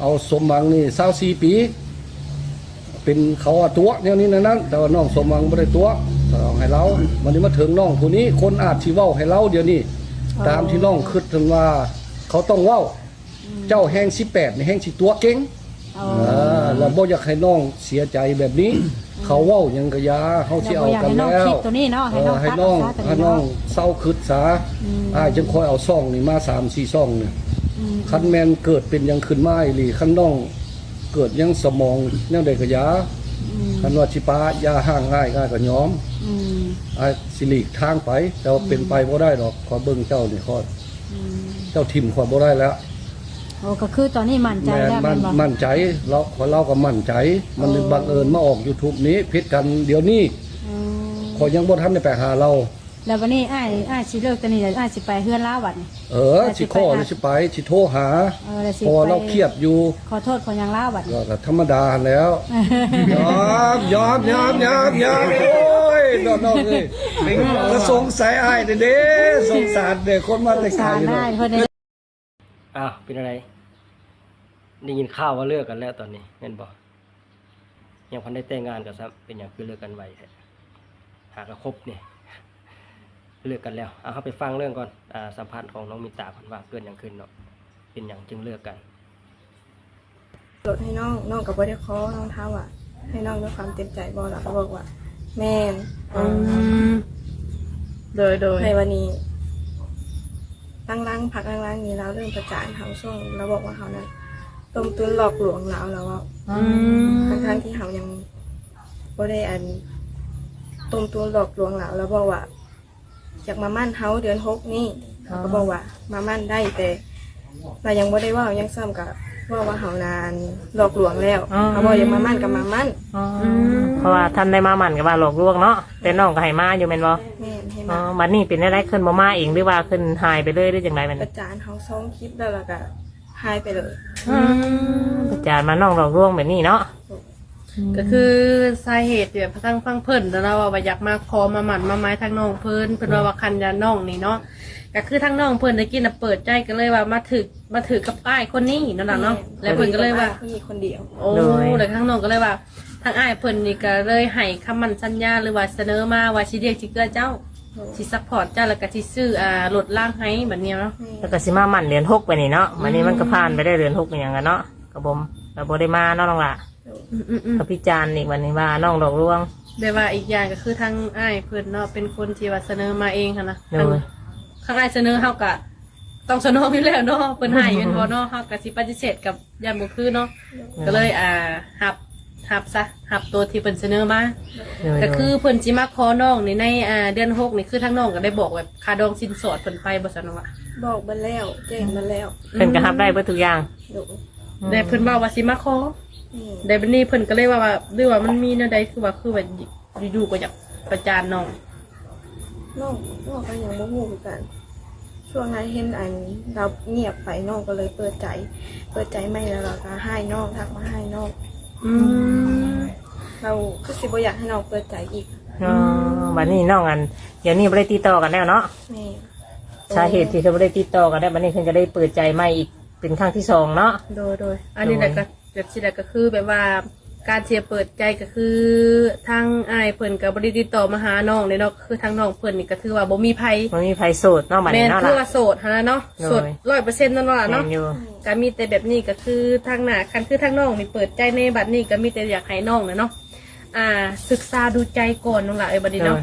เอาสมหวังนี่24ปีเป็นเขาตัวแนวนี้นั้นแต่ว่าน้องสมหวังบ่ได้ตัวเอาให้เราวันนี้มาถึงน้องผู้นี้คนอาจสิเว้าให้เราเดี๋ยวนี้ตามที่น้องคิดถึงว่าเขาต้องเว้าเจ้าแห่ง18นี่แห่งสิตัวเก่งแล้วบ่อยากให้น้องเสียใจแบบนี้เขาเว้าหยังก็อย่าเฮาสิเอากันแล้วให้น้องเศร้าคิดซะจึงค่อยเอาซ่องนี่มา3-4ซ่องนี่คันแม่นเกิดเป็นหยังขึ้นมาอีหลีคันน้องเกิดยังสมองแนวใดก็อย่าคันว่าสิปายาห่างง่ายก็ยอมสิหลีกทางไปแต่ว่าเป็นไปบ่ได้ดอกขอเบิ่งเจ้านี่ขอเจ้าทิ่มขอบ่ได้แล้วโอ้ก็คือตอนนี้มั่นใจแล้วมั่นใจเราก็มั่นใจมันบังเอิญมาออก YouTube นี้พิษกันเดี๋ยวนี้ขอยังบ่ทันได้ไปหาเราแล้ววันนี้อ้ายสิเลิกตอนนี้อ้ายสิไปเฮือนลาวบัดนี่สิขอสิไปสิโทรหาพอเราเครียดอยู่ขอโทษขอยังลาวบัดก็ธรรมดาแล้วยอมโอ้ยน้องๆเอ้ยก็สงสัยอ้ายเด้สงสารเด้คนมาแต่ไกลเนาะเป็นอะไรได้ยินข่าวว่าเลิกกันแล้วตอนนี้เห็นบ่ยังพันได้แต่งงานกันครับเป็นอย่างคือเลิกกันไวแท้หากระคบเนี่ยเลิกกันแล้วเข้าไปฟังเรื่องก่อนสัมพันธ์ของน้องมิตาพันว่าเกิดอย่างขึ้นเนาะเป็นอย่างจึงเลิกกันลดให้น้องกับบ่ได้ขอน้องท้าว่าให้น้องด้วยความเต็มใจบ่ล่ะเขาบอกว่าแม่นโดยในวันนี้พักล้างนี้แล้วเรื่องประจานเขาส่งแล้วบอกว่าเขานั้นต้มตุ้นหลอกลวงเราแล้วว่าทั้งที่เขายังบ่ได้ต้มตุ้นหลอกลวงเราแล้วบอกว่าอยากมามั่นเขาเดือน6นี่เขาก็บอกว่ามามั่นได้แต่เรายังบ่ได้ว่ายังซ้ำกับว่าเขานานหลอกลวงแล้วเขาบอกอยากมามั่นกับมามั่นเพราะว่าท่านได้มามั่นกับว่าหลอกลวงเนาะแต่น้องก็ให้มาอยู่แม่นบ่บัดนี้เป็นได้ขึ้นบ่มาเองหรือว่าขึ้นหายไปเลยหรือจังไดมันประจานเขาส่งคลิปแล้วก็หายไปเลยประจานมาน้องหลอกลวงแบบนี้เนาะก็คือสาเหตุแบบทั้งฟังเพิ่นแล้วเราว่าอยากมาขอมาหมั่นมาไม้ทั้งน้องเพิ่นว่าคันยาน้องนี่เนาะก็คือทั้งน้องเพิ่นได้กินเปิดใจกันเลยว่ามาถือกับอ้ายคนนี้นั่นน่ะเนาะแล้วเพิ่นก็เลยว่ามีคนเดียวโอ้แล้วทั้งน้องก็เลยว่าทั้งอ้ายเพิ่นนี่ก็เลยให้คำมั่นสัญญาหรือว่าเสนอมาว่าสิเรียกสิเกื้อเจ้าสิซัพพอร์ตเจ้าแล้วก็สิซื้อรถล่างให้แบบนี้เนาะแล้วก็สิมามั่นเดือน6ไปนี่เนาะวันนี้มันก็ผ่านไปได้เดือน6เป็นหยังกันเนาะก็บ่ได้มาเนาะน้องล่ะก็พิจารณ์อีกวันนี้ว่าน้องหลอกลวงได้ว่าอีกอย่างก็คือทั้งอ้ายเพิ่นเนาะเป็นคนที่ว่าเสนอมาเองค่ะนะข้างในเสนอเฮาก็ต้องเสนออยู่แล้วเนาะเพิ่นให้เป็นบ่เนาะเฮาก็สิปฏิเสธกับยามบ่คือเนาะก็เลยหับตัวที่เพิ่นเสนอมาก็คือเพิ่นสิมาขอน้องในเดือน6นี่คือทั้งน้องก็ได้บอกแบบค่าดองสินสอดเพิ่นไปบ่ซั่นเนาะบอกเบิ่แล้วแจ้งเบิ่แล้วเพิ่นก็รับได้เบิดทุกอย่างแต่เพิ่นว่าสิมาขอแต่บัดนี้เพิ่นก็เลยว่าหรือว่ามันมีแนวใดคือว่าอยู่ๆก็อยากประจานน้องก็ยังบ่ฮู้คือกันช่วงนั้นเห็นเราเงียบไปน้องก็เลยเปิดใจไม่แล้วเราก็ให้น้องทักมาให้น้องเราคือสิบ่อยากให้น้องเปิดใจอีกบัดนี้น้องเดี๋ยวนี้บ่ได้ติดต่อกันแล้วเนาะสาเหตุที่เขาบ่ได้ติดต่อกันได้บัดนี้เพิ่นก็ได้เปิดใจใหม่อีกเป็นครั้งที่2เนาะโดยอันนี้แหละก็แบบสิได้ก็คือแบบว่าการเชียร์เปิดใจก็คือทางอ้ายเพิ่นก็บ่ได้ติดต่อมาหาน้องเลยเนาะคือทางน้องเพิ่นนี่ก็ถือว่าบ่มีไผโสดเนาะบัดนี้เนาะแม่นคือว่าโสดหั่นเนาะโสด 100% นั่นว่าเนาะก็มีแต่แบบนี้ก็คือทางหน้าคันคือทางน้องนี่เปิดใจในบัดนี้ก็มีแต่อยากให้น้องเนาะศึกษาดูใจก่อนน้องล่ะบัดนี้เนาะ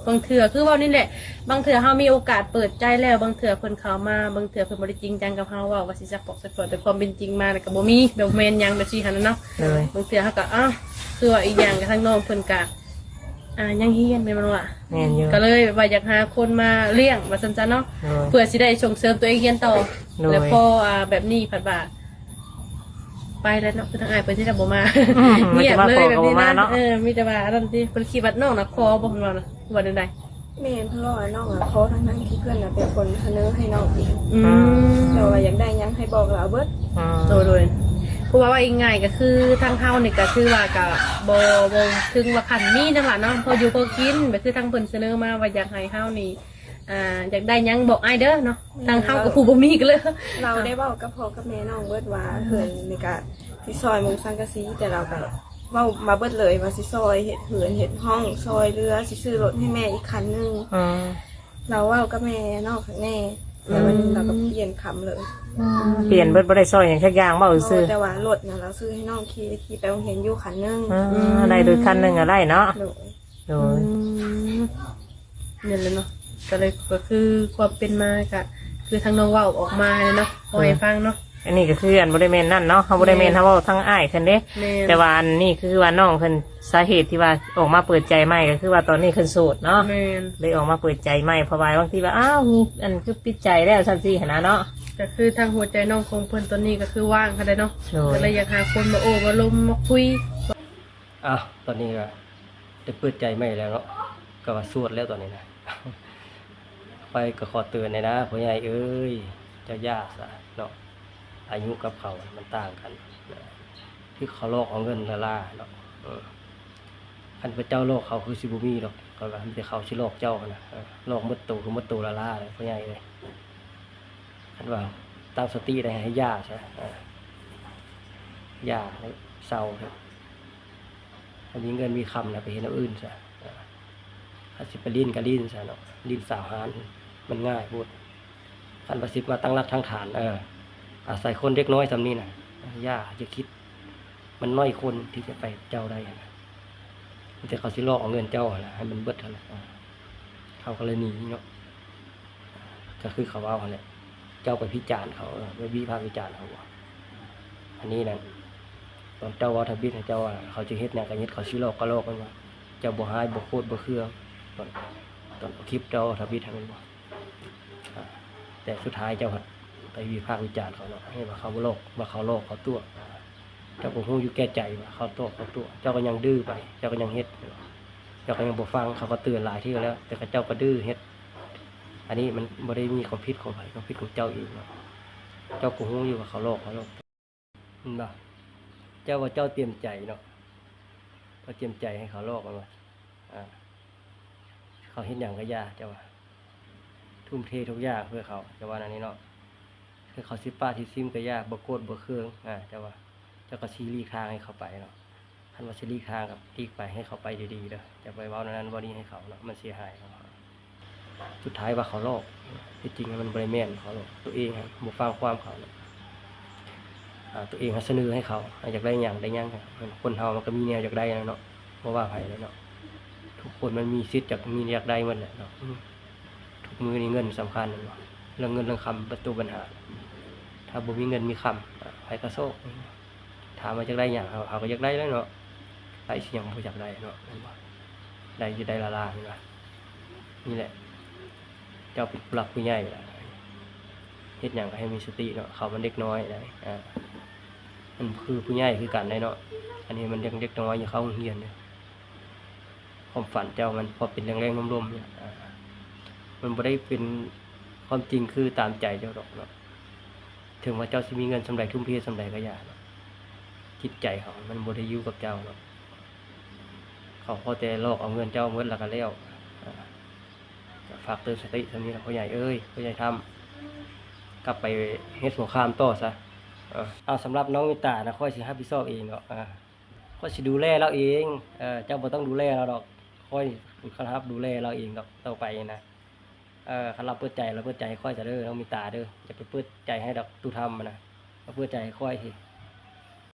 บางเถื่อคือว่านี่แหละบางเถื่อเฮามีโอกาสเปิดใจแล้วบางเถื่อเพิ่นเข้ามาบางเถื่อเพิ่นบ่ได้จริงจังกับเฮาว่าสิซัพพอร์ตแต่ความเป็นจริงมาแล้วก็บ่มีแบบแม่นหยังแบบซี่หั่นเนาะบางเถื่อเฮาก็คือว่าอีกอย่างกับทางน้องเพิ่นก็ยังเฮียนแม่นบ่ล่ะก็เลยว่าอยากหาคนมาเลี้ยงว่าซั่นๆเนาะเพื่อสิได้ส่งเสริมตัวเองเรียนต่อแล้วพอแบบนี้ผัดว่าไปแล้วเนาะคือทางอ้ายเพิ่นสิได้บ่มาเงียบเลยแบบนี้นะมีแต่ว่าอันนั้นที่เพิ่นคิดว่าน้องน่ะขอบ่เพิ่นว่าน่ะว่าจังได๋แม่เพราะว่าน้องขอทั้งที่เพื่อนเป็นคนเสนอให้น้องเองแต่ว่าอยากได้ยังให้บอกเราเบิดโดยเพราะว่าอีกง่ายก็คือทางเฮานี่ก็คือว่าก็บ่ถึงว่าคันมีจังหวะเนาะพออยู่พอกินแบบคือทางเพิ่นเสนอมาว่าอยากให้เฮานี่ อยากได้หยังบอกอ้ายเด้อเนาะทางเฮากับผู้บ่มีกันเลย เราได้เว้ากับพ่อกับแม่น้องเบิดว่าเพิ่นนี่ก็สิซอยมุงสังกะสีแต่เราก็เว้ามาเบิดเลยว่าสิซอยเฮ็ดเหือนเฮ็ดห้องซอยเรือสิซื้อรถให้แม่อีกคันนึง อืม เราเว้ากับแม่น้องข้างแน่แต่วันนี้เราก็เปลี่ยนคำเลย เปลี่ยนเบิดบ่ได้ซอยหยังสักอย่างบ่ซื่อ แต่ว่ารถน่ะเราซื้อให้น้องขี่ไปโรงเรียนอยู่คันนึง ได้โดยคันหนึงอะได้เนาะ โดย โดย นั่นแหละเนาะก็เลยก็คือความเป็นมาก็คือทางน้องเว้าออกมาเลยเนาะพอให้ฟังเนาะ อันนี้ก็คืออันบ่ได้แม่นนั่นเนาะเฮาบ่ได้แม่นเฮาเว้าทั้งอ้ายเพิ่นเด้ แม่น แต่ว่าอันนี้คือว่าน้องเพิ่นสาเหตุที่ว่าออกมาเปิดใจใหม่ก็คือว่าตอนนี้เพิ่นโสดเนาะ แม่น เลยออกมาเปิดใจใหม่เพราะว่าบางทีว่าอ้าวมีอันคือปิดใจแล้วซั่นสิหั่นนะเนาะ ก็คือทางหัวใจน้องคงเพิ่นตอนนี้ก็คือว่างค่ะได้เนาะ โดย ก็เลยอยากหาคนมาโอ้มาลมมาคุย ตอนนี้ก็ได้เปิดใจไม่แล้วเนาะก็ว่าสวดแล้วตอนนี้นะ ไปก็ขอเตือนเลยนะพ่อใหญ่เอ้ยเจ้าย่าซะเนาะอายุกับเขามันต่างกันนะที่เขาโลกเอาเงินละล่าเนาะคันพระเจ้าโลกเขาคือสิบุมีหรอกเขาว่ามีแต่เขาชิโลกเจ้านะโลกมดตูคือมดตูละล่าเลยพ่อใหญ่เลยคันว่าตั้งสติได้ให้ย่าซะย่าให้เศร้าครับถ้ามีเงินมีคำนะไปเห็นเอาอื่นซะถ้าสิไปลิ้นก็ลิ้นซะเนาะลิ้นสาวหานมันง่ายพูดคันประสิทธิ์มาตั้งรักทั้งฐานอาศัยคนเล็กน้อยสำนี้นะย่าจะคิด มันน้อยคนที่จะไปเจ้าได้นะแต่เขาสิลอกเอาเงินเจ้านะให้มันเบิดเท่านั้นเขาก็เลยหนีเนาะก็คือเขาเอาแหละเจ้าไปพิจารณ์เขาไปวิพากษ์วิจารณ์เขาอันนี้นะตอนเจ้าว่าทบิดให้เจ้าเขาจะเฮ็ดเนี่ยกันเฮ็ดเขาสิลอกก็ลอกกันว่าเจ้าบ่หายบ่โคตรบ่เครือตอนคลิปเจ้าทบิดให้มันบ่แต่สุดท้ายเจ้าไปวิพากษ์วิจารณ์เขาเนาะให้ว่าเขาโลกว่าเขาโลกเขาตัวเจ้าก็ฮู้อยู่แก่ใจว่าเขาโตเขาตัวเจ้าก็ยังดื้อไปเจ้าก็ยังเฮ็ดเจ้าก็ยังบ่ฟังเขาก็เตือนหลายที่แล้วแต่เจ้าก็ดื้อเฮ็ดอันนี้มันบ่ได้มีความผิดของใครความผิดของเจ้าเองเนาะเจ้าก็ฮู้อยู่ว่าเขาโลกเขาโลกเห็นบ่เจ้าว่าเจ้าเตรียมใจเนาะเขาเตรียมใจให้เขาโลกกันว่าเขาเฮ็ดหยังก็ยากเจ้าว่าทุ่มเททุกอย่างเพื่อเขาเจ้าว่าอันนี้เนาะคือเขาสิป้าที่ซิมก็ยากบ่โกรธบ่เคืองเจ้าว่าเจ้าก็ชี้ลีกทางให้เขาไปเนาะคันว่าสิลีกทางกับลีกไปให้เขาไปดีๆเด้อจะไปเว้านั้นบ่นี้ให้เขาเนาะมันเสียหายเขาสุดท้ายว่าเขาโลกที่จริงมันบ่ได้แม่นเขาโลกตัวเองครับบ่ฟังความเขาเนาะตัวเองเสนอให้เขาอยากได้หยังได้หยังคนเฮามันก็มีแนวอยากได้เนาะบ่ว่าไผเลยเนาะทุกคนมันมีสิทธิ์อยากได้หมดแหละเนาะทุกมื้อนี้เงินสำคัญเนาะเรื่องเงินเรื่องคำประตูปัญหาถ้าบ่มีเงินมีคำไผก็โซกถามว่าอยากได้หยังเขาก็อยากได้แล้วเนาะไผสิหยังบ่อยากได้เนาะได้อยู่ได้ละลานี่ล่ะนี่แหละเจ้าเป็นผู้หลักผู้ใหญ่ล่ะเฮ็ดหยังก็ให้มีสติเนาะเขามันเด็กน้อยได้มันคือผู้ใหญ่คือกันได้เนาะอันนี้มันเด็กน้อยอย่าเข้าโรงเรียนเนี่ยความฝันเจ้ามันพอเป็นแรงๆร่มๆเนี่ยมันบ่ได้เป็นความจริงคือตามใจเจ้าดอกเนาะถึงว่าเจ้าสิมีเงินสำใดทุ่มเทสำใดก็อย่าเนาะจิตใจเขามันบ่ได้อยู่กับเจ้าเนาะเขาพอแต่หลอกเอาเงินเจ้าหมดแล้วก็แล้วฝากเตือนสติซะนี้ล่ะพ่อใหญ่เอ้ยพ่อใหญ่ทำกลับไปเฮ็ดสงครามต่อซะเอาสำหรับน้องมิตานะค่อยสิรับผิดชอบเองเนาะค่อยสิดูแลเราเองเจ้าบ่ต้องดูแลเราดอกค่อยครับดูแลเราเองดอกต่อไปนะคันเราเปิดใจค่อยจะเด้อน้องมิตาเด้อจะไปเปิดใจให้ดอกตูทำนะเปิดใจค่อยสิ